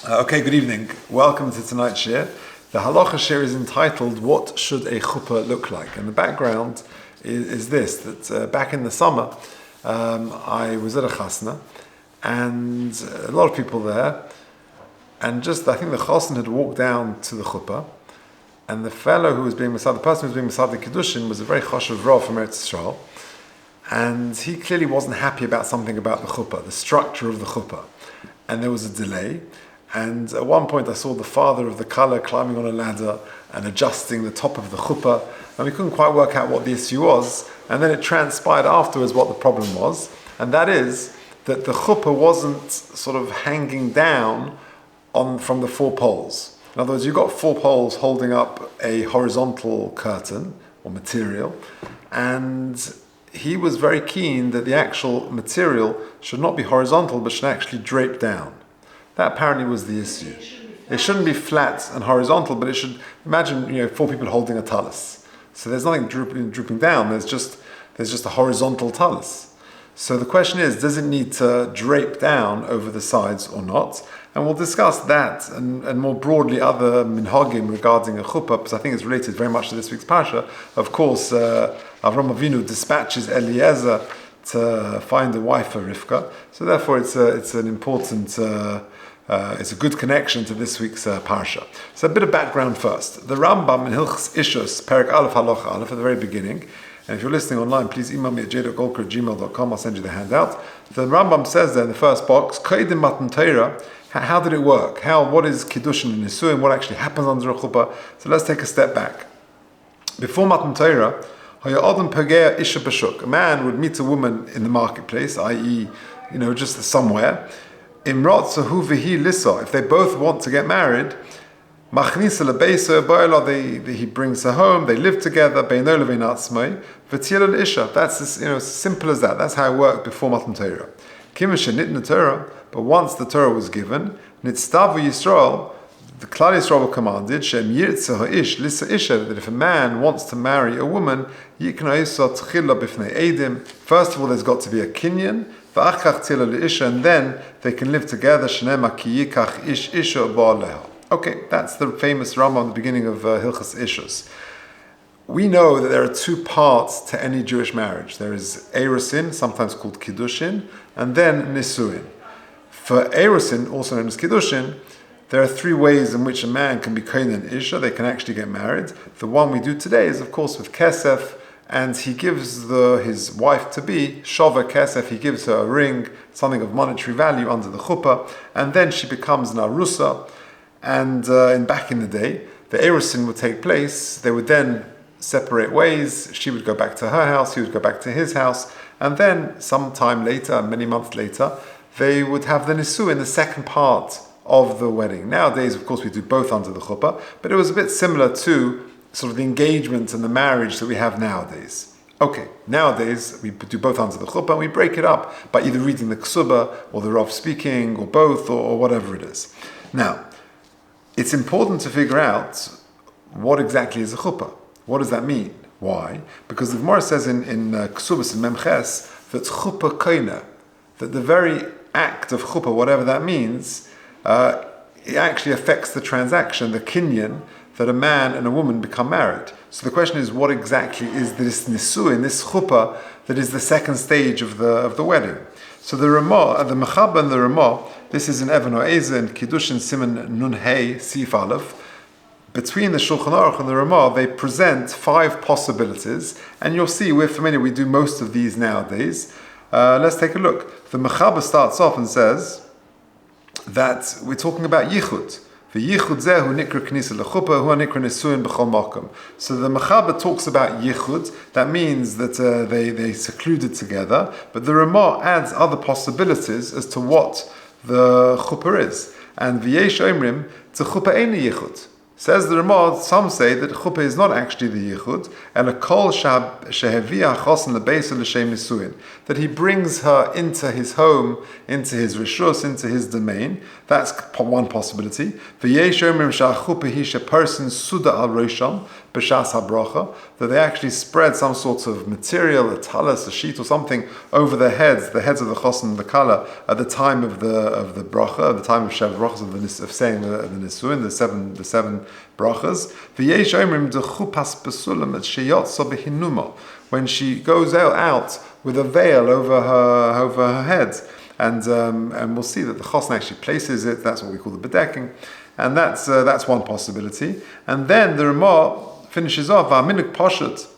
Okay, good evening. Welcome to tonight's shir. The halacha shir is entitled, "What should a chuppah look like?" And the background is this, that back in the summer, I was at a chasna, and a lot of people there, and I think the chasna had walked down to the chuppah, and the fellow who was being masad, the person who was being masad the kiddushin was a very choshev rav from Eretz Yisrael, and he clearly wasn't happy about something about the chuppah, the structure of the chuppah, and there was a delay. And at one point I saw the father of the kala climbing on a ladder and adjusting the top of the chuppah, and we couldn't quite work out what the issue was, and then it transpired afterwards what the problem was, and that is that the chuppah wasn't sort of hanging down from the four poles. In other words, you've got four poles holding up a horizontal curtain or material, and he was very keen that the actual material should not be horizontal but should actually drape down. That apparently was the issue. It shouldn't be flat and horizontal, but it should, imagine, four people holding a talus. So there's nothing drooping down, there's just a horizontal talus. So the question is, does it need to drape down over the sides or not? And we'll discuss that and more broadly other minhagim regarding a chuppah, because I think it's related very much to this week's parasha. Of course, Avram Avinu dispatches Eliezer to find a wife for Rivka. So therefore it's an important... it's a good connection to this week's parsha. So a bit of background first. The Rambam in Hilchos Ishus, Perek Aleph Halacha Aleph, at the very beginning, and if you're listening online, please email me at j.golker@gmail.com. I'll send you the handout. The Rambam says there in the first box, Koidim Matan Torah, how did it work? What is Kiddushin and Nisuin? What actually happens under a chuppah? So let's take a step back. Before Matan Torah, a man would meet a woman in the marketplace, i.e., just somewhere. If they both want to get married, he brings her home, they live together, that's as simple as that. That's how it worked before Matan Torah. But once the Torah was given, the Klal Yisrael commanded that if a man wants to marry a woman, first of all there's got to be a kinyan, and then they can live together. Okay, that's the famous Rambam at the beginning of Hilchos Ishus. We know that there are two parts to any Jewish marriage. There is Erusin, sometimes called Kiddushin, and then Nisuin. For Erusin, also known as Kiddushin, there are three ways in which a man can be kohen and isha. They can actually get married. The one we do today is, of course, with kesef, and he gives his wife-to-be, shova kesef, he gives her a ring, something of monetary value under the chuppah, and then she becomes an arusa. And back in the day, the erusin would take place. They would then separate ways. She would go back to her house, he would go back to his house, and then sometime later, many months later, they would have the nisu in the second part of the wedding. Nowadays, of course, we do both under the chuppah, but it was a bit similar to sort of the engagement and the marriage that we have nowadays. Okay, nowadays we do both under the chuppah and we break it up by either reading the ksuba or the rav speaking or both or whatever it is. Now, it's important to figure out what exactly is a chuppah. What does that mean? Why? Because the Gemara says in Ksubas and Memches that chuppah koina, that the very act of chuppah, whatever that means, it actually affects the transaction, the kinyan, that a man and a woman become married. So the question is, what exactly is this nisuin, this chuppah, that is the second stage of the wedding? So the Ramah, the Mechaba and the Ramah, this is in Even Ha'ezeh and Kiddushin Siman Nun Hey Sif Aleph. Between the Shulchan Aruch and the Ramah, they present 5 possibilities, and you'll see we're familiar. We do most of these nowadays. Let's take a look. The Mechaba starts off and says that we're talking about yichud. So the Mechaba talks about yichud. That means that they secluded together. But the Ramah adds other possibilities as to what the chuppah is. And v'yesh omrim to chuppah ein yichud. Says the Ramah, some say that chuppah is not actually the yichud, and a kol shehevia chosen lebeisa l'shem nisuin, that he brings her into his home, into his rishus, into his domain. That's one possibility. V'yesh omrim she'chuppah hi she'person suda al rosham, b'shas habracha, that they actually spread some sort of material, a talis, a sheet or something, over their heads, the heads of the chosn and the kala, at the time of the bracha, at the time of Shev brachas, of saying the nisuin, the seven brachas. V'yesh omrim dechupas besulam et sheyotza behinuma, when she goes out with a veil over her head. And we'll see that the chosn actually places it. That's what we call the bedeking, and that's one possibility. And then the Ramah finishes off v'aminik poshet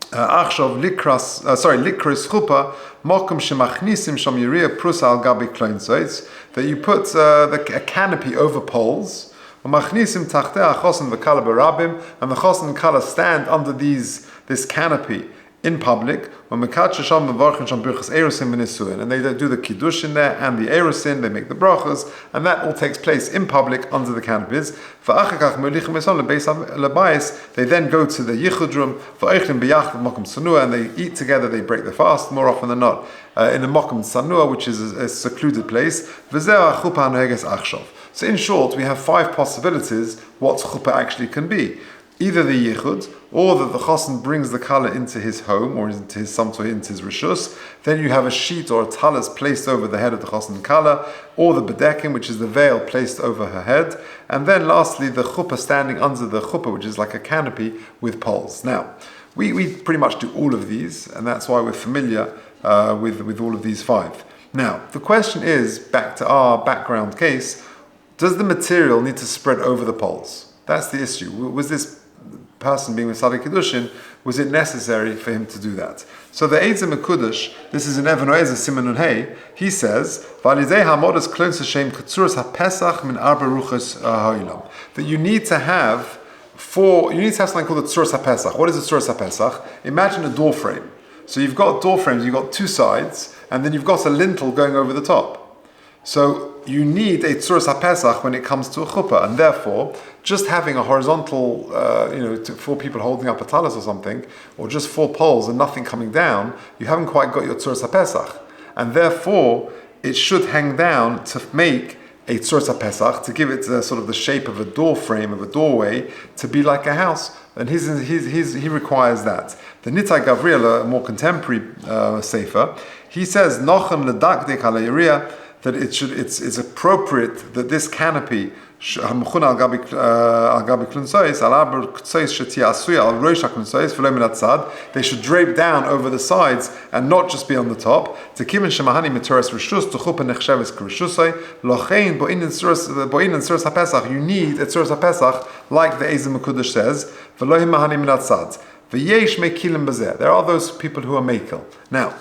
achshav likras chupa mokum shemachnisim sham yiriyah prusa al gabi kleinzoitz, that you put a canopy over poles. V'machnisim tachtei achosn v'kala barabim, and the chosn and kala stand under this canopy in public, and they do the kiddush in there and the erusin, they make the brachas, and that all takes place in public under the canopies. They then go to the yichud room and they eat together, they break the fast more often than not in a mokum sanua, which is a secluded place. So in short, we have 5 possibilities what chuppah actually can be. Either the yichud, or that the chosn brings the kala into his home, or into his rishus. Then you have a sheet or a talis placed over the head of the chosn kala, or the bedekim, which is the veil placed over her head. And then lastly, the chuppah standing under the chuppah, which is like a canopy with poles. Now, we pretty much do all of these, and that's why we're familiar with all of these 5. Now, the question is, back to our background case, does the material need to spread over the poles? That's the issue. Was this person being with Sadiq Kiddushin, was it necessary for him to do that? So the Eitzah Mekudesh, this is in Even Oezah Siman Nun Hey, he says, that you need to have something called the Tzuras HaPesach. What is the Tzuras HaPesach? Imagine a door frame. So you've got door frames, you've got 2 sides, and then you've got a lintel going over the top. So you need a Tzuras HaPesach when it comes to a chuppah, and therefore, just having a horizontal, 4 people holding up a talis or something, or just 4 poles and nothing coming down, you haven't quite got your Tzuras HaPesach. And therefore, it should hang down to make a Tzuras HaPesach, to give it sort of the shape of a door frame, of a doorway, to be like a house. And he requires that. The Nitzai Gavriel, a more contemporary sefer, he says, Nochen ledakdek ala yiriyah, that it's appropriate that this canopy they should drape down over the sides and not just be on the top. To kimin shemahani mitoras rishus to chuppah nechsheves kerishusay lochein bo'in and suras hapesach. You need a suras hapesach, like the Eitzah Mekudesh says. V'lohim mahani min atzad. V'yesh mekilim bezeh. There are those people who are mekel. Now,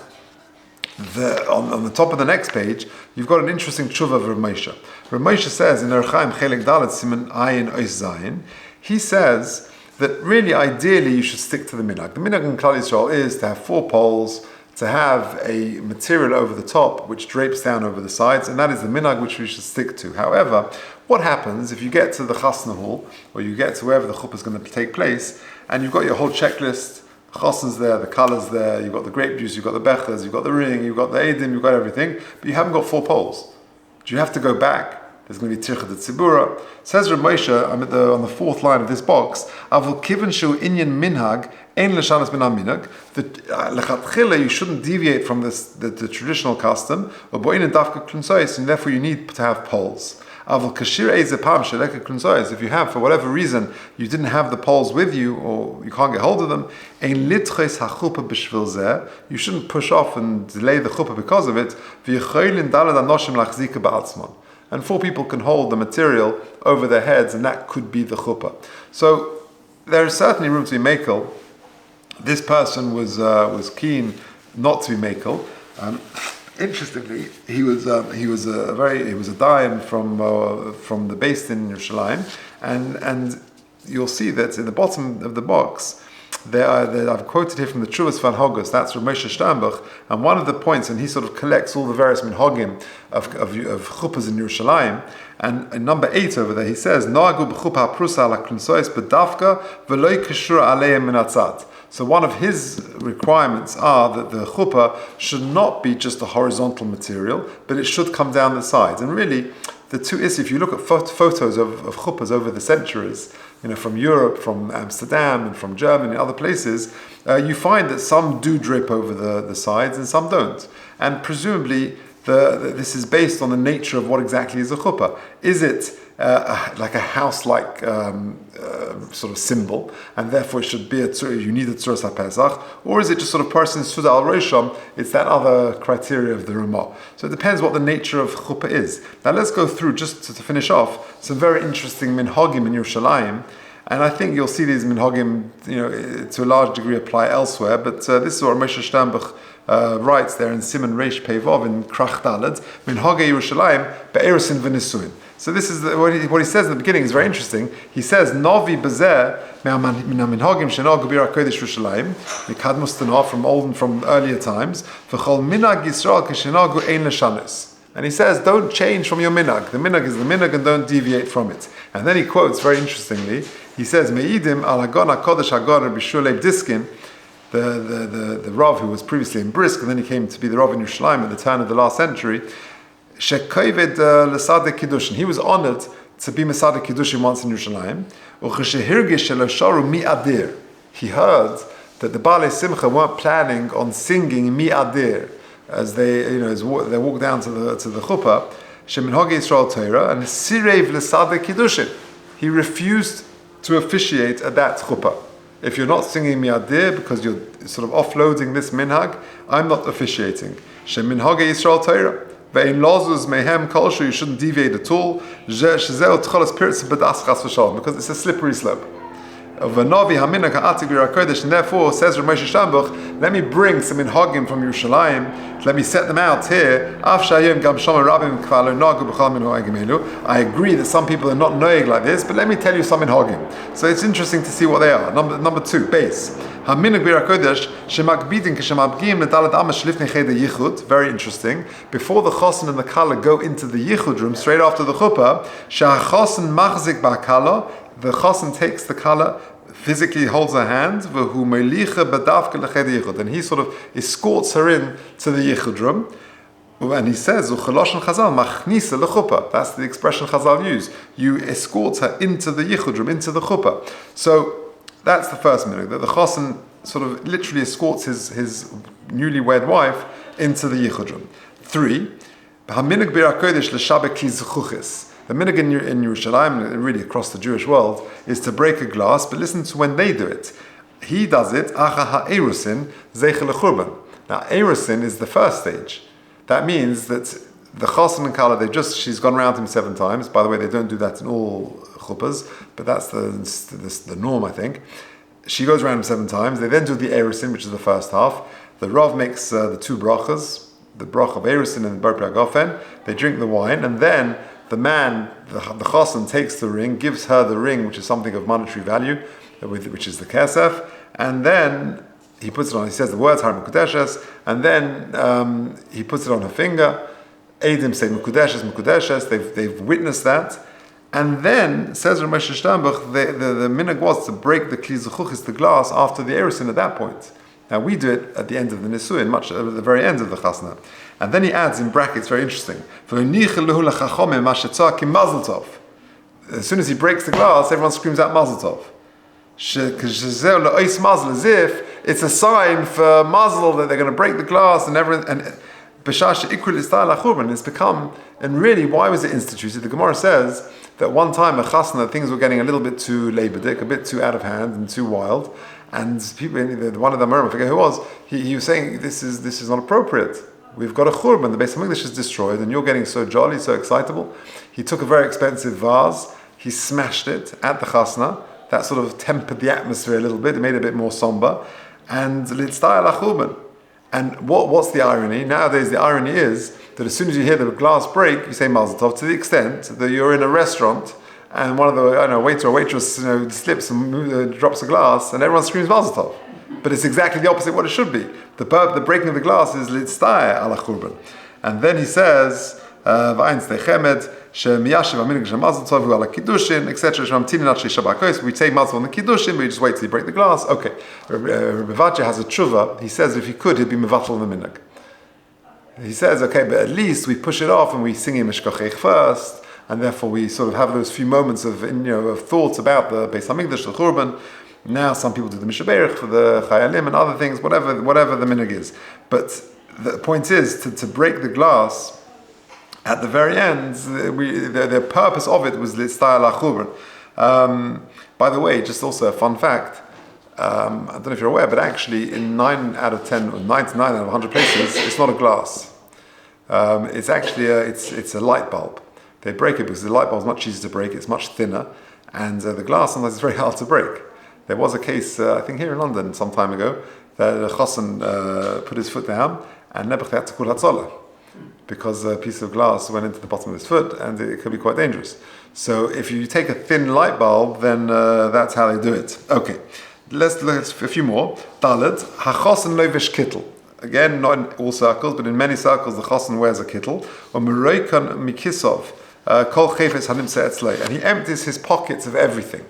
on the top of the next page, you've got an interesting tshuva of Rav Moshe. Rav Moshe says in Erchaim Chelek Dalet Siman Ayin Ois Zayin, he says that really, ideally, you should stick to the minhag. The minhag in Klal Yisrael is to have 4 poles, to have a material over the top which drapes down over the sides, and that is the minhag which we should stick to. However, what happens if you get to the chasna hall, or you get to wherever the chuppah is going to take place, and you've got your whole checklist? The chosn's there, the color's there, you've got the grape juice, you've got the bechers, you've got the ring, you've got the edim, you've got everything, but you haven't got 4 poles. Do you have to go back? There's going to be tircha de tzibura. Says Rav Moshe, I'm on the 4th line of this box, Avul kiven shu inyan minhag, ein l'shanas min minhag, that lechatchila you shouldn't deviate from the traditional custom, and therefore you need to have poles. If you have, for whatever reason, you didn't have the poles with you, or you can't get hold of them, you shouldn't push off and delay the chuppah because of it. And 4 people can hold the material over their heads, and that could be the chuppah. So there is certainly room to be mekel. This person was keen not to be mekel. Interestingly, he was a dayan from the base in Yerushalayim, and you'll see that in the bottom of the box, I've quoted here from the Chuvas van Hogus, that's from Moshe Sternbuch, and one of the points, and he sort of collects all the various minhagim of chuppahs in Yerushalayim, and in number 8 over there he says, Noagu b'chuppah prusa ala klunsois bedavka v'loi kishur aleim min atzad. So one of his requirements are that the chuppah should not be just a horizontal material, but it should come down the sides. And really, the two is, if you look at photos of chuppahs over the centuries, from Europe, from Amsterdam, and from Germany, and other places, you find that some do drip over the sides and some don't. And presumably, this is based on the nature of what exactly is a chuppah. Is it like a house-like sort of symbol, and therefore it should be you need a tzuras HaPesach, or is it just sort of person Suda al Rosham? It's that other criteria of the Ramah. So it depends what the nature of chuppah is. Now let's go through, just to finish off, some very interesting minhagim in Yerushalayim, and I think you'll see these minhagim, to a large degree apply elsewhere, but this is what Moshe Sternbuch writes there in Siman Reish Pei-Vav in Krach Daled, Minhagei Yerushalayim be'erusin v'nisuin. So this is what he says in the beginning is very interesting. He says, Novi Bazeh minhagim shenagu b'Ir HaKodesh Yerushalayim, mikadmus tanah from earlier times, v'chol minhag Yisrael kishenagu ein l'shanos. And he says, don't change from your minhag. The minhag is the minhag, and don't deviate from it. And then he quotes very interestingly. He says, Me'idim al Hagon HaKodesh Hagon Rabbi Shulei Diskin, the Rav who was previously in Brisk, and then he came to be the Rav in Yerushalayim at the turn of the last century. Shekoived l'sadeh kiddushin. He was honored to be Mesadeh Kiddushin once in Yerushalayim. Ucheshehirgish shelosharu mi'adir. He heard that the Baalei Simcha weren't planning on singing mi'adir as they, as they walk down to the chuppah. Sheminhagei Yisrael Torah and sirev l'sadeh kiddushin. He refused to officiate at that chuppah. If you're not singing mi'adir because you're sort of offloading this minhag, I'm not officiating. Sheminhagei Yisrael Torah. Ve'in lozuz mehem kolshu, you shouldn't deviate at all. Because it's a slippery slope. And therefore, says Rav Moshe Sternbuch, let me bring some minhagim from Yerushalayim, let me set them out here. I agree that some people are not knowing like this, but let me tell you some minhagim. So it's interesting to see what they are. Number two, base. Very interesting. Before the chosin and the kala go into the yichud room, straight after the chuppah, the chosin takes the kala, physically holds her hand, and he sort of escorts her in to the yichud room. And he says, that's the expression Chazal use. You escort her into the yichud room, into the chuppah. So that's the first minute, that the chosin sort of literally escorts his newlywed wife into the yichud room. 3, the minhag in Yerushalayim, really across the Jewish world, is to break a glass, but listen to when they do it. He does it, now erusin is the first stage. That means that the chosin and kala, she's gone around him 7 times. By the way, they don't do that in all chuppahs, but that's the norm, I think. She goes around him 7 times. They then do the erusin, which is the first half. The Rav makes the 2 brachas, the brach of erusin and the bar gofen. They drink the wine, and then the man, the chosin, takes the ring, gives her the ring, which is something of monetary value, which is the kesef, and then he puts it on. He says the words Har Mekudeshes, and then he puts it on her finger. Eidim say Mekudeshes. They've witnessed that. And then, says Rav Moshe Sternbuch, the minhag was to break the kli zechuchis, the glass, after the erusin at that point. Now we do it at the end of the nisuin, much at the very end of the chasna. And then he adds in brackets, very interesting, as soon as he breaks the glass, everyone screams out mazel tov. As if it's a sign for mazel that they're going to break the glass, and everyone, and it's become, and really, why was it instituted? The Gemara says that one time a chasna, things were getting a little bit too labodik, a bit too out of hand and too wild, and people, one of them, I forget who it was, he was saying, this is not appropriate. We've got a churban, the Beis HaMikdash is destroyed, and you're getting so jolly, so excitable. He took a very expensive vase, he smashed it at the chasna. That sort of tempered the atmosphere a little bit, it made it a bit more somber, and litztay ala churban. And what's the irony? Nowadays, the irony is that as soon as you hear the glass break, you say mazel tov, to the extent that you're in a restaurant and one of the waiter or waitress slips and drops a glass, and everyone screams mazel tov. But it's exactly the opposite of what it should be. The breaking of the glass is litztay ala churban. And then he says, v'ayin stechemed, shemiyashiv aminig shemazel tov ala kiddushin, etc. Shemamtinin at sheishabakos. We say mazel on the kiddushin, but you just wait till you break the glass. Okay. Rabbi Vacha has a tshuva. He says if he could, he'd be mevatel the minhag. He says, okay, but at least we push it off and we sing him mishkachech first, and therefore we sort of have those few moments of thoughts about the Beis Hamikdash, the Churban. Now some people do the Mishaberich for the Chayalim and other things, whatever the minhag is. But the point is to break the glass at the very end. The purpose of it was L'Stayal HaChurban. By the way, just also a fun fact. I don't know if you're aware, but actually in 9 out of 10 or 99 out of 100 places, it's not a glass. It's actually it's a light bulb. They break it because the light bulb is much easier to break. It's much thinner, and the glass sometimes is very hard to break. There was a case, I think here in London some time ago, that a chassan put his foot down and Nebuch had to call Hatzalah because a piece of glass went into the bottom of his foot and it could be quite dangerous. So if you take a thin light bulb, then that's how they do it. Okay, let's look at a few more. Dalet, hachassan lovish kittel. Again, not in all circles, but in many circles, the chassan wears a kittel. Or meroikan mikisov, kol chefes hanimse etzlei, and he empties his pockets of everything.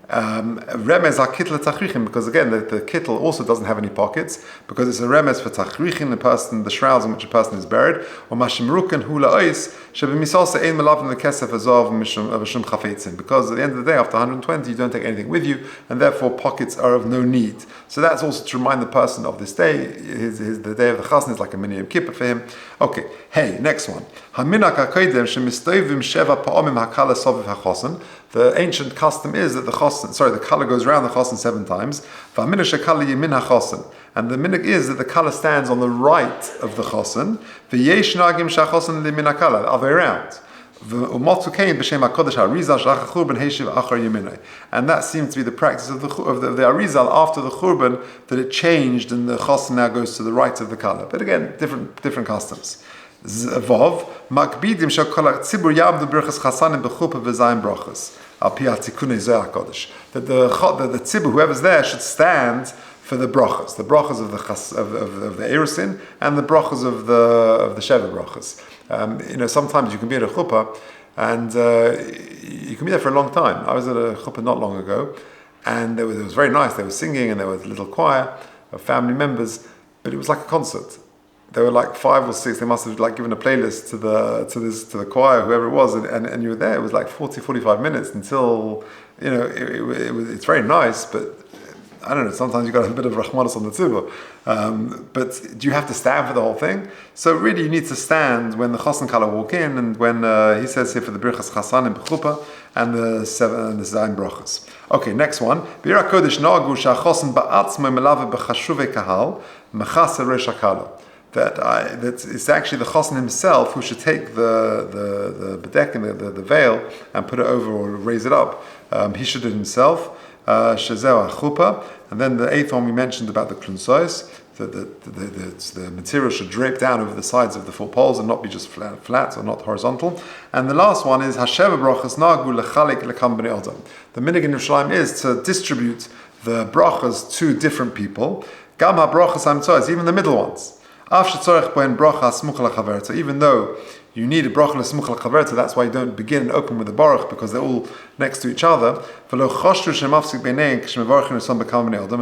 Remez ha-kittel tachrichin, because again the kittel also doesn't have any pockets, because it's a remez for tachrichin, the shrouds in which a person is buried. Or mashimrukan hula ois shebemisasa ein melavim lekesef azov v'shum chafetzin, because at the end of the day, after 120, you don't take anything with you, and therefore pockets are of no need. So that's also to remind the person of this day. The day of the chassan is like a mini Yom Kippur for him. Okay, hey, next one. Haminak ha-koydem shemistoivim sheva pa'omim hakala soviv ha-chasan. The ancient custom is that the kala goes around the chassan 7 times. And the minhag is that the kala stands on the right of the chassan. The other way around. And that seems to be the practice of the Arizal after the Churban, that it changed and the chassan now goes to the right of the kala. But again, different customs. Vav makbidim shakol tzibur yabdu birchas chasanim bechupa v'zayin brachas al pi hatikunei zohar kodesh. That the tzibur, whoever's there, should stand for the brachas of the erusin and the brachas of the sheva brachas. Sometimes you can be at a chuppah and you can be there for a long time. I was at a chuppah not long ago, and it was very nice. They were singing and there was a little choir of family members, but it was like a concert. There were like 5 or 6. They must have given a playlist to the choir, whoever it was, and you were there. It was like 40-45 minutes until it's very nice, but I don't know. Sometimes you got to have a bit of rachmanos on the tzibur, but do you have to stand for the whole thing? So really, you need to stand when the chassan kala walk in, and when he says here for the birchas chasan and b'chupa and the zayin brachas. Okay, next one. B'ira kodesh nagu sha'chasan ba'atzmo melave b'chashuvei kahal mechasa resh hakala. That it's actually the chassan himself who should take the bedek and the veil and put it over or raise it up. He should do it himself. Shazeh chupa, and then the 8th one we mentioned about the klunsois. The material should drape down over the sides of the 4 poles and not be just flat or not horizontal. And the last one is hasheva brachas nagu lechalek lekam bnei adam. The minhag in Yerushalayim is to distribute the brachas to different people. Gam ha-brachas hamtzois, even the middle ones. Even though you need a bracha l'smuch l'chaverta, that's why you don't begin and open with the baruch, because they're all next to each other. And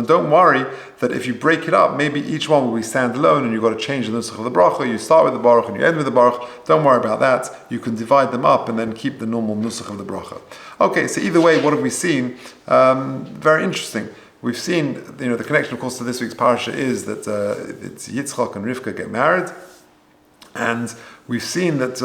don't worry that if you break it up, maybe each one will be standalone and you've got to change the nusach of the bracha. You start with the baruch and you end with the baruch. Don't worry about that. You can divide them up and then keep the normal nusach of the bracha. Okay, so either way, what have we seen? Very interesting. We've seen, the connection, of course, to this week's parasha is that it's Yitzchak and Rivka get married, and we've seen that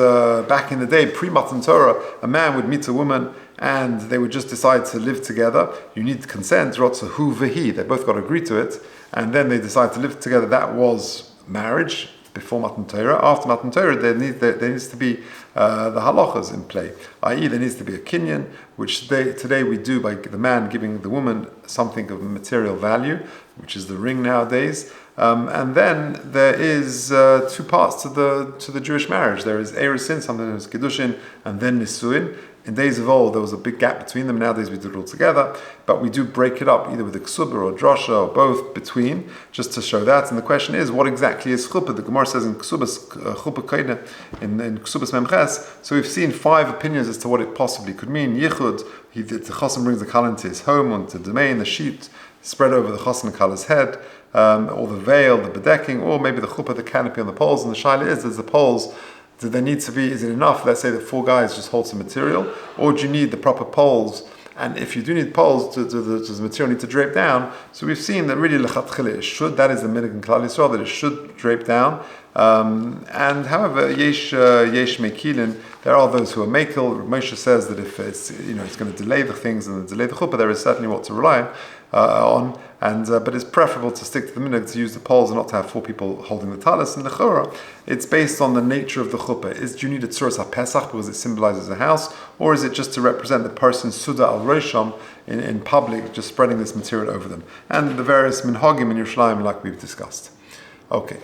back in the day, pre-Matan Torah, a man would meet a woman and they would just decide to live together. You need consent, rotzahu v'hi. They both got to agree to it, and then they decide to live together. That was marriage before Matan Torah. After Matan Torah, there needs to be the halachas in play, i.e. there needs to be a kinyan, which today we do by the man giving the woman something of material value, which is the ring nowadays. And then there is 2 parts to the Jewish marriage. There is erusin, something that is kiddushin, and then nisuin. In days of old, there was a big gap between them. Nowadays, we do it all together, but we do break it up either with a ksuba or a drosha or both between, just to show that. And the question is, what exactly is chuppah? The Gemara says in Ksubas chuppah koine in Ksubas memches. So we've seen 5 opinions as to what it possibly could mean. Yichud, the chassan brings the kala into his home, onto the domain, the sheet spread over the chassan kala's head, or the veil, the bedecking, or maybe the chuppah, the canopy on the poles. And the shaila is, there's the poles. Do they need to be, is it enough, let's say that 4 guys just hold some material, or do you need the proper poles? And if you do need poles, does the material need to drape down? So we've seen that really lechatchila, it should, that is the minhag in Klal Yisrael, that it should drape down. And however, yesh mekilin, there are those who are mekel. Moshe says that if it's it's going to delay the things and delay the chuppah, there is certainly what to rely on. And but it's preferable to stick to the minhag to use the poles and not to have 4 people holding the talis. And the chora, it's based on the nature of the chuppah. Do you need a tzuras ha-pesach because it symbolizes a house, or is it just to represent the person's suda al rosham in public, just spreading this material over them? And the various minhagim in Yerushalayim, like we've discussed. Okay.